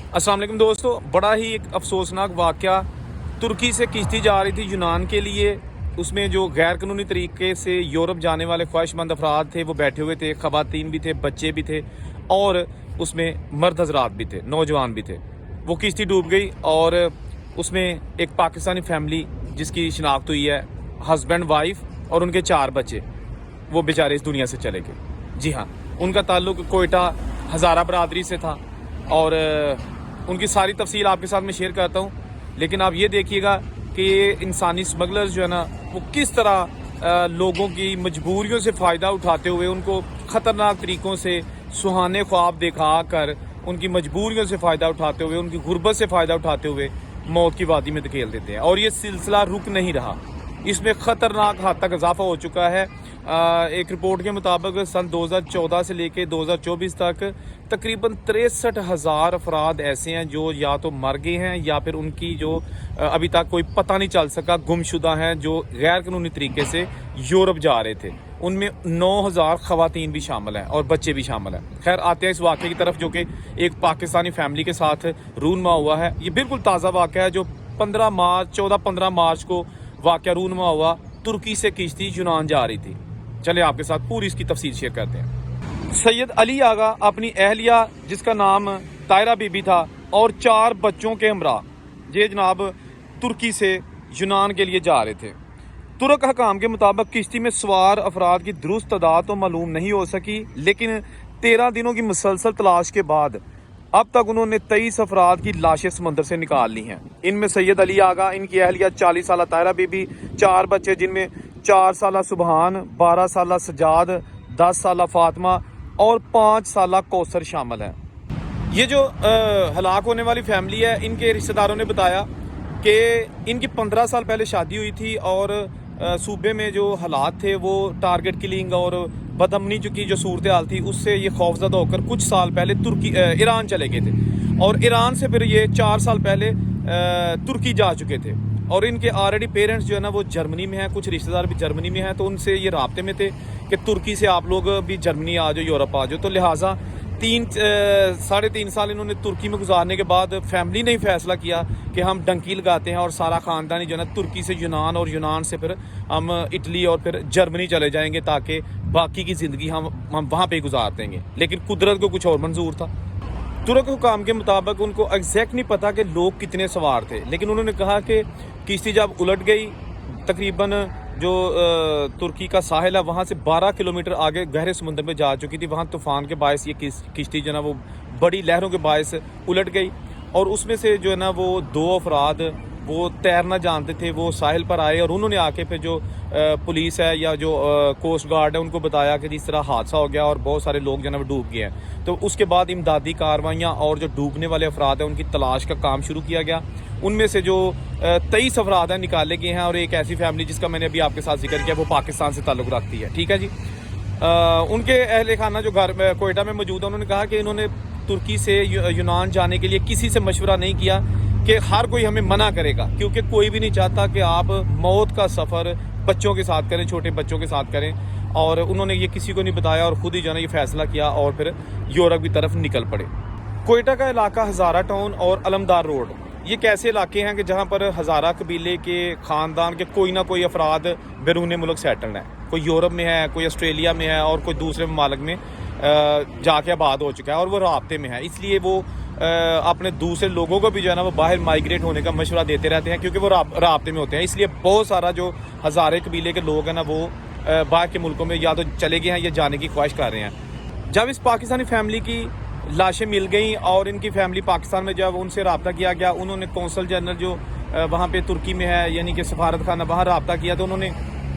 अस्सलाम वालेकुम दोस्तों, बड़ा ही एक अफसोसनाक वाक़या। तुर्की से किश्ती जा रही थी यूनान के लिए। उसमें जो गैर कानूनी तरीके से यूरोप जाने वाले ख्वाहिशमंद अफराद थे वो बैठे हुए थे, ख़वातीन भी थे, बच्चे भी थे और उसमें मर्द हजरात भी थे, नौजवान भी थे। वो किश्ती डूब गई और उसमें एक पाकिस्तानी फैमिली जिसकी शिनाख्त हुई है, हस्बैंड वाइफ और उनके 4 बच्चे, वो बेचारे इस दुनिया से चले गए। जी हाँ, उनका ताल्लुक कोयटा हज़ारा बरादरी से था और उनकी सारी तफसील आपके साथ मैं शेयर करता हूँ। लेकिन आप ये देखिएगा कि ये इंसानी स्मगलर्स जो है ना, वो किस तरह लोगों की मजबूरियों से फ़ायदा उठाते हुए उनको ख़तरनाक तरीक़ों से सुहाने ख्वाब दिखा कर उनकी मजबूरियों से फ़ायदा उठाते हुए, उनकी गुर्बत से फ़ायदा उठाते हुए मौत की वादी में धकेल देते हैं। और ये सिलसिला रुक नहीं रहा, इसमें ख़तरनाक हद तक इजाफा हो चुका है। एक रिपोर्ट के मुताबिक सन 2014 से लेकर 2024 तक तकरीबन 63,000 अफराद ऐसे हैं जो या तो मर गए हैं या फिर उनकी जो अभी तक कोई पता नहीं चल सका, गुमशुदा हैं, जो गैर कानूनी तरीके से यूरोप जा रहे थे। उनमें 9,000 ख़वातीन भी शामिल हैं और बच्चे भी शामिल हैं। खैर, आते हैं इस वाक़े की तरफ जो कि एक पाकिस्तानी फैमिली के साथ रूनमा हुआ है। ये बिल्कुल ताज़ा वाक़या है जो 14-15 मार्च को वाक़या रूनमा हुआ। तुर्की से किश्ती यूनान जा रही थी। चले आपके साथ पूरी इसकी तफसील शेयर करते हैं। सैयद अली आगा अपनी अहलिया जिसका नाम तायरा बीबी था और 4 बच्चों के हमरा ये जनाब तुर्की से यूनान के लिए जा रहे थे। तुर्क हकाम के मुताबिक किश्ती में सवार अफराद की दुरुस्त तादाद तो मालूम नहीं हो सकी, लेकिन 13 दिनों की मुसलसल तलाश के बाद अब तक उन्होंने 23 अफराद की लाशें समंदर से निकाल ली हैं। इनमें सैयद अली आगा, इनकी अहलिया 40 साल तायरा बीबी, 4 बच्चे जिनमें 4 साल सुबहान, 12 साल सजाद, 10 साल फातिमा और 5 साल कौसर शामिल हैं। ये जो हलाक होने वाली फैमिली है, इनके रिश्तेदारों ने बताया कि इनकी 15 साल पहले शादी हुई थी और सूबे में जो हालात थे वो टारगेट किलिंग और बदअमनी की जो सूरत हाल थी उससे ये खौफजदा होकर कुछ साल पहले ईरान चले गए थे और ईरान से फिर ये 4 साल पहले तुर्की जा चुके थे। और इनके ऑलरेडी पेरेंट्स जो है ना वो जर्मनी में हैं, कुछ रिश्तेदार भी जर्मनी में हैं, तो उनसे ये राब्ते में थे कि तुर्की से आप लोग भी जर्मनी आ जाओ, यूरोप आ जाओ। तो लिहाजा 3-3.5 साल इन्होंने तुर्की में गुजारने के बाद फैमिली ने ही फैसला किया कि हम डंकी लगाते हैं और सारा ख़ानदान जो है ना तुर्की से यूनान और यूनान से फिर हम इटली और फिर जर्मनी चले जाएंगे ताकि बाकी की ज़िंदगी हम वहाँ पे गुजार देंगे। लेकिन कुदरत को कुछ और मंजूर था। तुर्क हुकाम के मुताबिक उनको एग्जैक्ट नहीं पता कि लोग कितने सवार थे, लेकिन उन्होंने कहा कि किश्ती जब उलट गई, तकरीबन जो तुर्की का साहिल है वहाँ से 12 किलोमीटर आगे गहरे समुद्र में जा चुकी थी। वहाँ तूफ़ान के बायस ये किश्ती जो है ना वो बड़ी लहरों के बायस उलट गई और उसमें से जो है ना वो 2 अफराद वो तैरना जानते थे, वो साहिल पर आए और उन्होंने आके फिर जो पुलिस है या जो कोस्ट गार्ड है उनको बताया कि इस तरह हादसा हो गया और बहुत सारे लोग जो है ना वो डूब गए हैं। तो उसके बाद इमदादी कार्रवाइयाँ और जो डूबने वाले अफराद हैं उनकी तलाश का काम शुरू किया गया। उनमें से जो 23 अफराद हैं निकाले गए हैं और एक ऐसी फैमिली जिसका मैंने अभी आपके साथ जिक्र किया वो पाकिस्तान से ताल्लुक़ रखती है। ठीक है जी। उनके अहले खाना जो घर में कोयटा में मौजूद है उन्होंने कहा कि इन्होंने तुर्की से यूनान जाने के लिए किसी से मशवरा नहीं किया कि हर कोई हमें मना करेगा, क्योंकि कोई भी नहीं चाहता कि आप मौत का सफ़र बच्चों के साथ करें, छोटे बच्चों के साथ करें। और उन्होंने ये किसी को नहीं बताया और ख़ुद ही जो है ये फ़ैसला किया और फिर यूरोप की तरफ निकल पड़े। कोयटा का इलाका हज़ारा टाउन और अलमदार रोड ये कैसे इलाके हैं कि जहाँ पर हज़ारा कबीले के ख़ानदान के कोई ना कोई अफराद बैरून मुल्क सेटल्ड हैं। कोई यूरोप में है, कोई ऑस्ट्रेलिया में है और कोई दूसरे ममालिक में जाके आबाद हो चुका है और वो राब्ते में है। इसलिए वो अपने दूसरे लोगों को भी जो है ना वो बाहर माइग्रेट होने का मशवरा देते रहते हैं, क्योंकि वो राब्ते में होते हैं। इसलिए बहुत सारा जो हज़ारे कबीले के लोग हैं ना वो बाहर के मुल्कों में या तो चले गए हैं या जाने की ख्वाहिश कर रहे हैं। जब इस पाकिस्तानी फैमिली की लाशें मिल गई और इनकी फैमिली पाकिस्तान में जब उनसे रब्ता किया गया, उन्होंने कौंसल जनरल जो वहाँ पे तुर्की में है यानी कि सफारत खाना वहाँ रब्ता किया, तो उन्होंने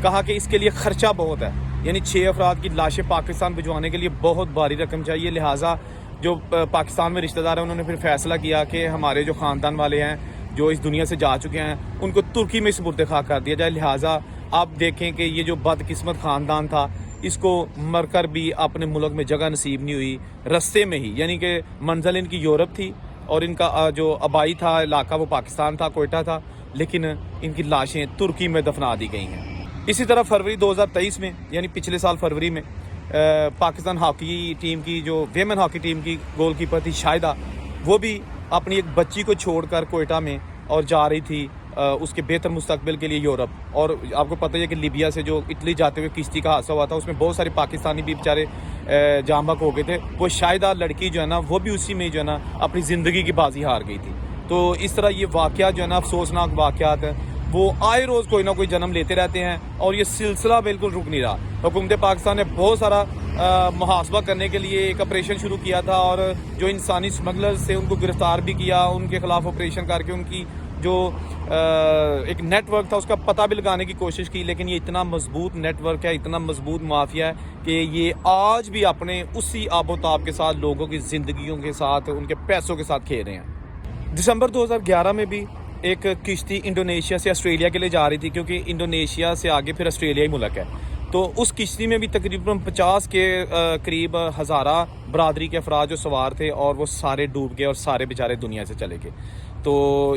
कहा कि इसके लिए ख़र्चा बहुत है, यानी 6 अफराद की लाशें पाकिस्तान भिजवाने के लिए बहुत भारी रकम चाहिए। लिहाजा जो पाकिस्तान में रिश्तेदार हैं उन्होंने फिर फैसला किया कि हमारे जो ख़ानदान वाले हैं जो इस दुनिया से जा चुके हैं उनको तुर्की में सुपुर्द खाक कर दिया जाए। लिहाजा आप देखें कि ये जो बदकिस्मत ख़ानदान था इसको मरकर भी अपने मुल्क में जगह नसीब नहीं हुई। रस्ते में ही यानी कि मंजिल इनकी यूरोप थी और इनका जो आबाई था इलाका वो पाकिस्तान था, कोयटा था, लेकिन इनकी लाशें तुर्की में दफना दी गई हैं। इसी तरह फरवरी 2023 में यानी पिछले साल फरवरी में पाकिस्तान हॉकी टीम की जो वेमेन हॉकी टीम की गोलकीपर थी शाहिदा, वो भी اپنی ایک بچی کو چھوڑ کر کوئٹہ میں اور جا رہی تھی اس کے بہتر مستقبل کے لیے یورپ. اور آپ کو پتہ ہی ہے کہ لیبیا سے جو اٹلی جاتے ہوئے کشتی کا حادثہ ہوا تھا اس میں بہت سارے پاکستانی بھی بیچارے جاں بحق ہو گئے تھے. وہ شاہدہ لڑکی جو ہے نا وہ بھی اسی میں جو ہے نا اپنی زندگی کی بازی ہار گئی تھی. تو اس طرح یہ واقعہ جو ہے نا افسوسناک واقعات ہیں وہ آئے روز کوئی نہ کوئی جنم لیتے رہتے ہیں اور یہ سلسلہ بالکل رک نہیں رہا. حکومت پاکستان نے بہت سارا محاسبہ کرنے کے لیے ایک آپریشن شروع کیا تھا اور جو انسانی اسمگلرز تھے ان کو گرفتار بھی کیا, ان کے خلاف آپریشن کر کے ان کی جو ایک نیٹ ورک تھا اس کا پتہ بھی لگانے کی کوشش کی. لیکن یہ اتنا مضبوط نیٹ ورک ہے, اتنا مضبوط مافیا ہے کہ یہ آج بھی اپنے اسی آب و تاب کے ساتھ لوگوں کی زندگیوں کے ساتھ ان کے پیسوں کے ساتھ کھیل رہے ہیں. دسمبر 2011 میں بھی ایک کشتی انڈونیشیا سے آسٹریلیا کے لیے جا رہی تھی, کیونکہ انڈونیشیا سے آگے پھر آسٹریلیا ہی ملک ہے. تو اس کشتی میں بھی تقریباً 50 کے قریب ہزارہ برادری کے افراد جو سوار تھے اور وہ سارے ڈوب گئے اور سارے بیچارے دنیا سے چلے گئے. تو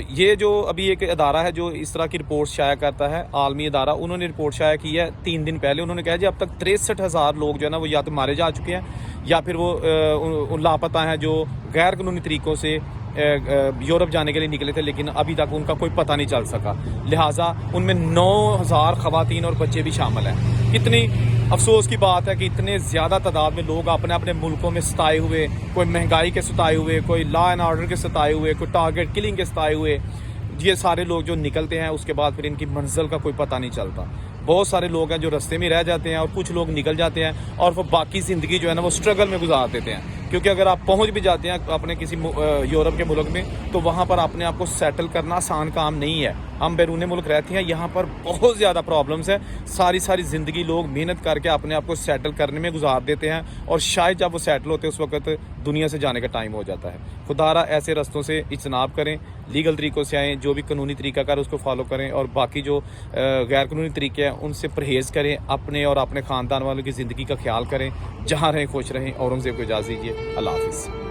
یہ جو ابھی ایک ادارہ ہے جو اس طرح کی رپورٹ شائع کرتا ہے, عالمی ادارہ, انہوں نے رپورٹ شائع کی ہے 3 دن پہلے. انہوں نے کہا جی اب تک 63,000 لوگ جو ہے نا وہ یا تو مارے جا چکے ہیں یا پھر وہ لاپتہ ہیں جو غیر قانونی طریقوں سے یورپ جانے کے لیے نکلے تھے لیکن ابھی تک ان کا کوئی پتہ نہیں چل سکا. لہٰذا ان میں 9,000 خواتین اور بچے بھی شامل ہیں. کتنی افسوس کی بات ہے کہ اتنے زیادہ تعداد میں لوگ اپنے اپنے ملکوں میں ستائے ہوئے, کوئی مہنگائی کے ستائے ہوئے, کوئی لا اینڈ آرڈر کے ستائے ہوئے, کوئی ٹارگیٹ کلنگ کے ستائے ہوئے, یہ سارے لوگ جو نکلتے ہیں اس کے بعد پھر ان کی منزل کا کوئی پتہ نہیں چلتا. بہت سارے لوگ ہیں جو رستے میں رہ جاتے ہیں اور کچھ لوگ نکل جاتے ہیں اور وہ باقی زندگی جو ہے نا وہ اسٹرگل میں گزار دیتے ہیں. کیونکہ اگر آپ پہنچ بھی جاتے ہیں اپنے کسی یورپ کے ملک میں تو وہاں پر اپنے آپ کو سیٹل کرنا آسان کام نہیں ہے. ہم بیرون ملک رہتے ہیں, یہاں پر بہت زیادہ پرابلمس ہیں. ساری زندگی لوگ محنت کر کے اپنے آپ کو سیٹل کرنے میں گزار دیتے ہیں اور شاید جب وہ سیٹل ہوتے ہیں اس وقت دنیا سے جانے کا ٹائم ہو جاتا ہے. خدا را ایسے رستوں سے اجتناب کریں, لیگل طریقوں سے آئیں, جو بھی قانونی طریقہ کار اس کو فالو کریں اور باقی جو غیر قانونی طریقے ہیں ان سے پرہیز کریں. اپنے اور اپنے خاندان والوں کی زندگی کا خیال کریں. جہاں رہیں خوش رہیں. اورنگزیب کو اجازت دیجیے. اللہ حافظ.